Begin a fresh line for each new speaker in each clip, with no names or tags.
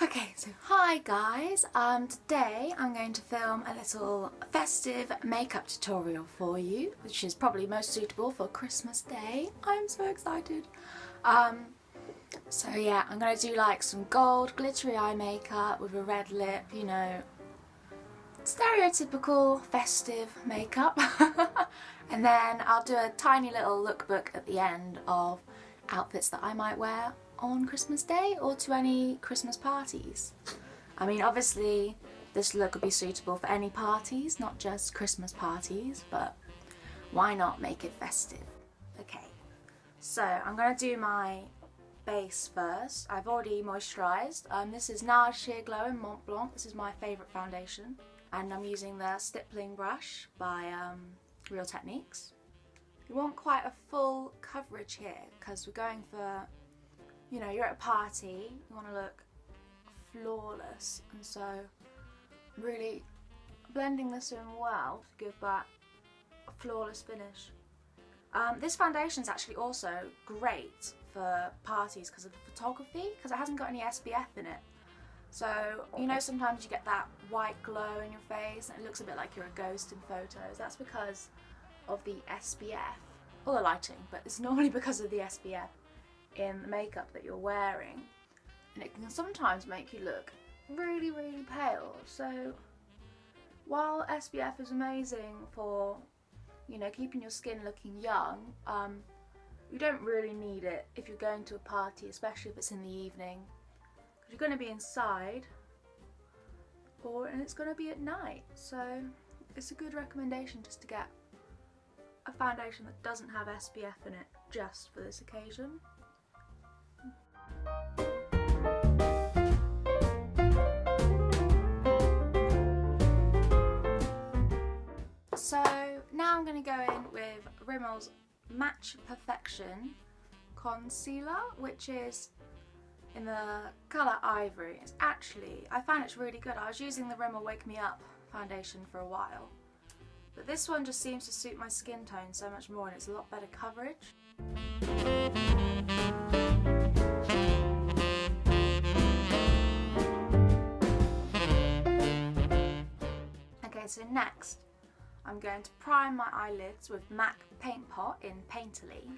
Okay, so hi guys, today I'm going to film a little festive makeup tutorial for you, which is probably most suitable for Christmas Day. I'm so excited. So yeah, I'm going to do like some gold glittery eye makeup with a red lip, you know, stereotypical festive makeup. And then I'll do a tiny little lookbook at the end of outfits that I might wear on Christmas Day or to any Christmas parties. I mean, obviously this look would be suitable for any parties, not just Christmas parties, but why not make it festive? Okay, so I'm going to do my base first. I've already moisturised. This is Nars Sheer Glow in Mont Blanc. This is my favourite foundation, and I'm using the stippling brush by Real Techniques. You want quite a full coverage here because we're going for, you know, you're at a party, you want to look flawless, and so really blending this in well to give that a flawless finish. This foundation is actually also great for parties because of the photography, because it hasn't got any SPF in it. So, you know, sometimes you get that white glow in your face and it looks a bit like you're a ghost in photos. That's because of the SPF, or the lighting, but it's normally because of the SPF in the makeup that you're wearing, and it can sometimes make you look really, really pale. So while SPF is amazing for, you know, keeping your skin looking young, you don't really need it if you're going to a party, especially if it's in the evening, because you're going to be inside and it's going to be at night. So it's a good recommendation just to get a foundation that doesn't have SPF in it just for this occasion. So now I'm going to go in with Rimmel's Match Perfection Concealer, which is in the colour Ivory. It's actually, I found it's really good. I was using the Rimmel Wake Me Up foundation for a while, but this one just seems to suit my skin tone so much more, and it's a lot better coverage. Okay, so next I'm going to prime my eyelids with MAC Paint Pot in Painterly,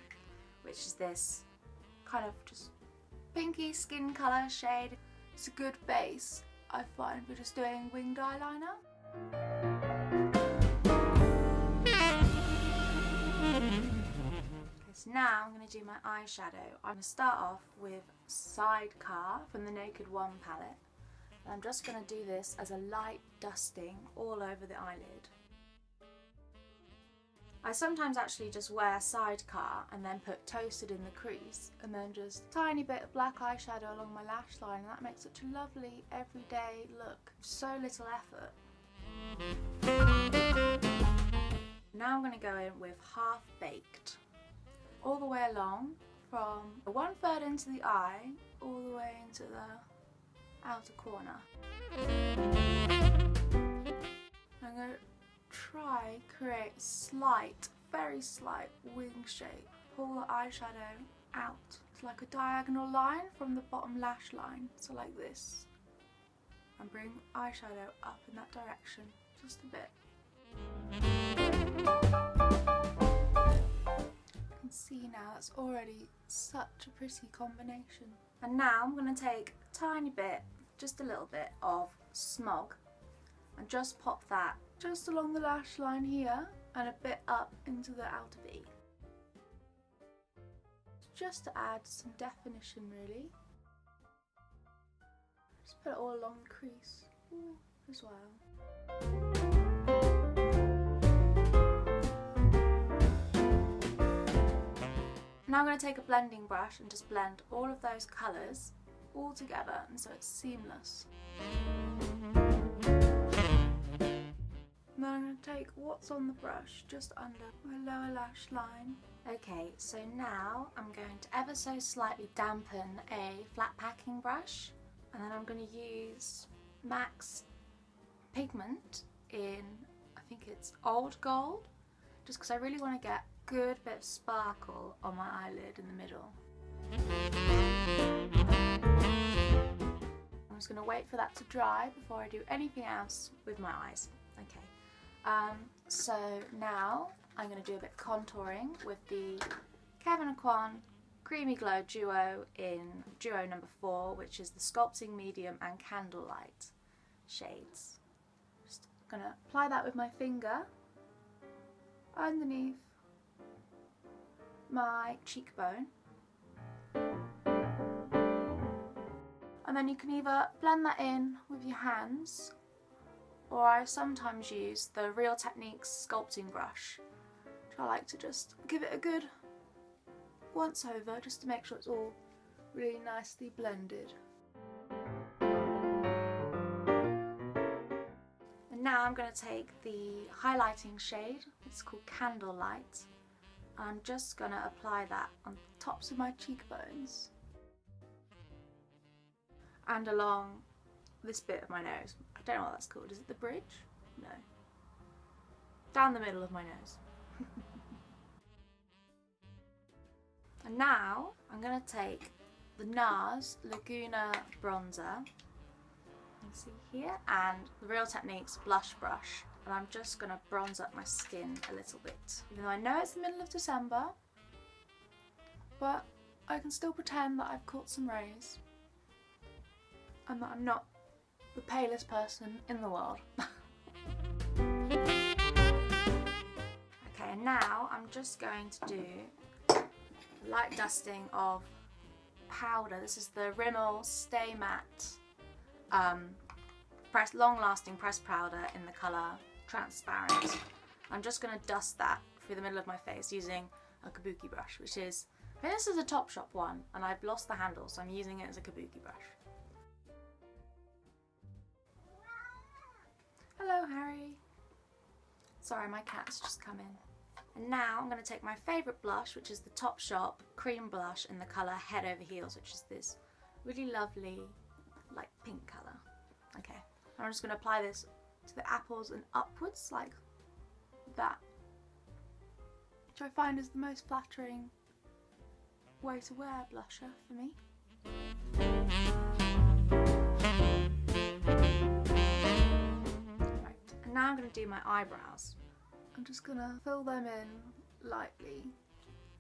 which is this kind of just pinky skin colour shade. It's a good base, I find, for just doing winged eyeliner. So now I'm going to do my eyeshadow. I'm going to start off with Sidecar from the Naked One palette. And I'm just going to do this as a light dusting all over the eyelid. I sometimes actually just wear Sidecar and then put Toasted in the crease, and then just a tiny bit of black eyeshadow along my lash line, and that makes such a lovely everyday look. So little effort. Now I'm going to go in with Half Baked, all the way along from 1/3 into the eye, all the way into the outer corner. I'm going to try create a slight, very slight wing shape. Pull the eyeshadow out to like a diagonal line from the bottom lash line, so like this, and bring eyeshadow up in that direction just a bit. You can see now it's already such a pretty combination. And now I'm going to take a tiny bit, just a little bit of Smog, and just pop that just along the lash line here and a bit up into the outer V, just to add some definition really. Just put it all along the crease as well. Now I'm going to take a blending brush and just blend all of those colours all together, and so it's seamless. Now I'm going to take what's on the brush just under my lower lash line. Okay, so now I'm going to ever so slightly dampen a flat packing brush, and then I'm going to use MAC's Pigment in, I think it's Old Gold, just because I really want to get a good bit of sparkle on my eyelid in the middle. I'm I'm just going to wait for that to dry before I do anything else with my eyes. Okay, so now I'm going to do a bit of contouring with the Kevyn Aucoin Creamy Glow Duo in Duo number 4, which is the Sculpting Medium and Candlelight shades. Just going to apply that with my finger underneath my cheekbone. And then you can either blend that in with your hands, or I sometimes use the Real Techniques sculpting brush, which I like to just give it a good once over just to make sure it's all really nicely blended. And now I'm going to take the highlighting shade, it's called Candlelight. I'm just going to apply that on the tops of my cheekbones and along this bit of my nose. I don't know what that's called. Is it the bridge? No. Down the middle of my nose. And now I'm going to take the Nars Laguna bronzer, you can see here, and the Real Techniques blush brush, and I'm just going to bronze up my skin a little bit. Even though I know it's the middle of December, but I can still pretend that I've caught some rays and that I'm not the palest person in the world. Okay, and now I'm just going to do a light dusting of powder. This is the Rimmel Stay Matte long-lasting pressed powder in the colour Transparent. I'm just going to dust that through the middle of my face using a kabuki brush, which is, I think this is a Topshop one, and I've lost the handle, so I'm using it as a kabuki brush. Hello, Harry. Sorry, my cat's just come in. And now I'm going to take my favourite blush, which is the Topshop cream blush in the colour Head Over Heels, which is this really lovely, like, pink colour. Okay, I'm just going to apply this to the apples and upwards, like that, which I find is the most flattering way to wear blusher for me. Right, and now I'm going to do my eyebrows. I'm just going to fill them in lightly.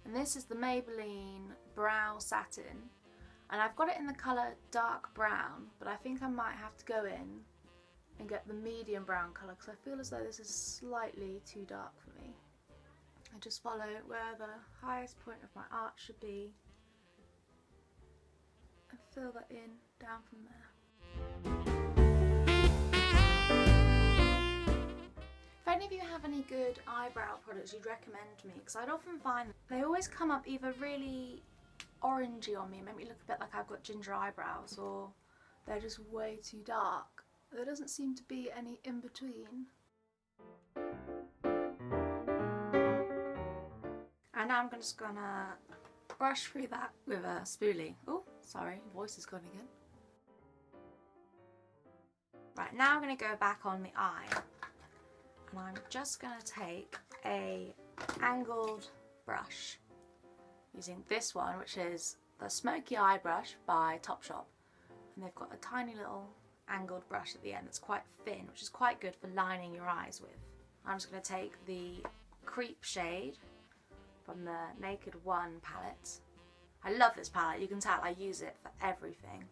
And this is the Maybelline Brow Satin. And I've got it in the colour dark brown, but I think I might have to go in and get the medium brown colour because I feel as though this is slightly too dark for me. I just follow where the highest point of my arch should be and fill that in down from there. If any of you have any good eyebrow products you'd recommend me, because I'd often find they always come up either really orangey on me, make me look a bit like I've got ginger eyebrows, or they're just way too dark. There doesn't seem to be any in between. And now I'm just gonna brush through that with a spoolie. Oh, sorry, voice is gone again. Right, now I'm gonna go back on the eye. And I'm just going to take a angled brush using this one, which is the Smoky Eye brush by Topshop, and they've got a tiny little angled brush at the end that's quite thin, which is quite good for lining your eyes with. I'm just going to take the Creep shade from the Naked One palette. I love this palette, you can tell I use it for everything.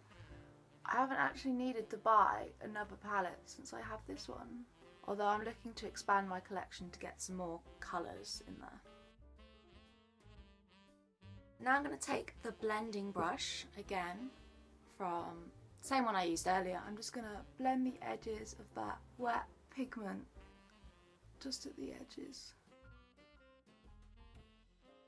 I haven't actually needed to buy another palette since I have this one, although I'm looking to expand my collection to get some more colours in there. Now I'm going to take the blending brush again from the same one I used earlier. I'm just going to blend the edges of that wet pigment just at the edges.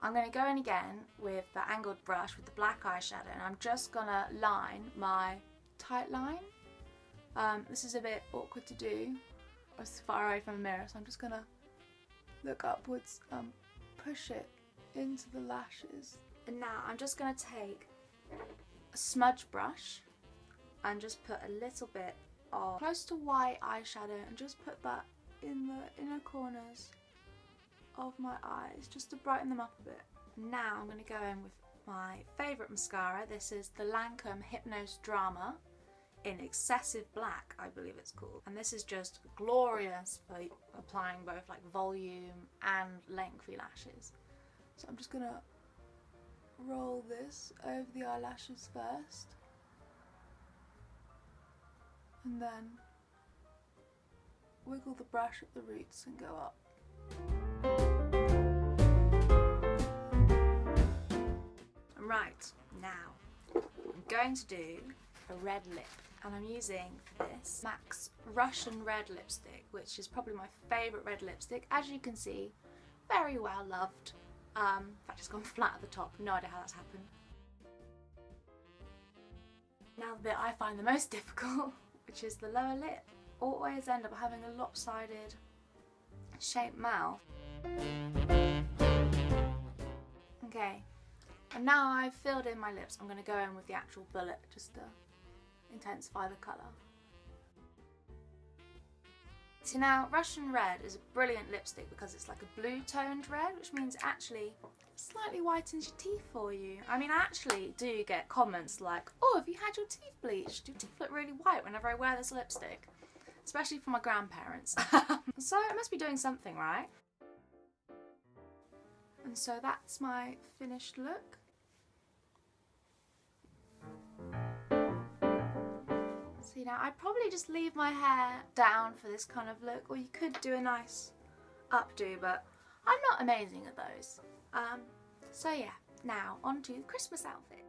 I'm going to go in again with the angled brush with the black eyeshadow, and I'm just going to line my tight line. This is a bit awkward to do. I was far away from the mirror, so I'm just gonna look upwards and push it into the lashes. And now I'm just gonna take a smudge brush and just put a little bit of close to white eyeshadow and just put that in the inner corners of my eyes just to brighten them up a bit. Now I'm gonna go in with my favourite mascara. This is the Lancôme Hypnôse Drama in Excessive Black, I believe it's called. And this is just glorious for applying both like volume and lengthy lashes. So I'm just gonna roll this over the eyelashes first. And then wiggle the brush at the roots and go up. Right, now I'm going to do a red lip, and I'm using for this MAC's Russian Red lipstick, which is probably my favourite red lipstick. As you can see, very well loved. In fact, it's gone flat at the top, no idea how that's happened. Now the bit I find the most difficult, which is the lower lip. Always end up having a lopsided shaped mouth. Okay, and now I've filled in my lips, I'm going to go in with the actual bullet just to intensify the colour. So now Russian Red is a brilliant lipstick because it's like a blue toned red, which means it actually slightly whitens your teeth for you. I mean, I actually do get comments like, oh, have you had your teeth bleached? Your teeth look really white whenever I wear this lipstick. Especially for my grandparents. So it must be doing something, right? And so that's my finished look. See, now I'd probably just leave my hair down for this kind of look, or you could do a nice updo, but I'm not amazing at those. So yeah, now on to the Christmas outfits.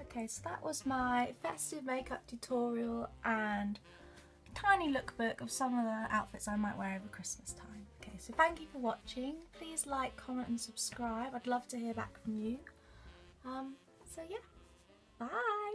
Okay, so that was my festive makeup tutorial and tiny lookbook of some of the outfits I might wear over Christmas time. Okay, so thank you for watching. Please like, comment and subscribe. I'd love to hear back from you. So yeah, bye!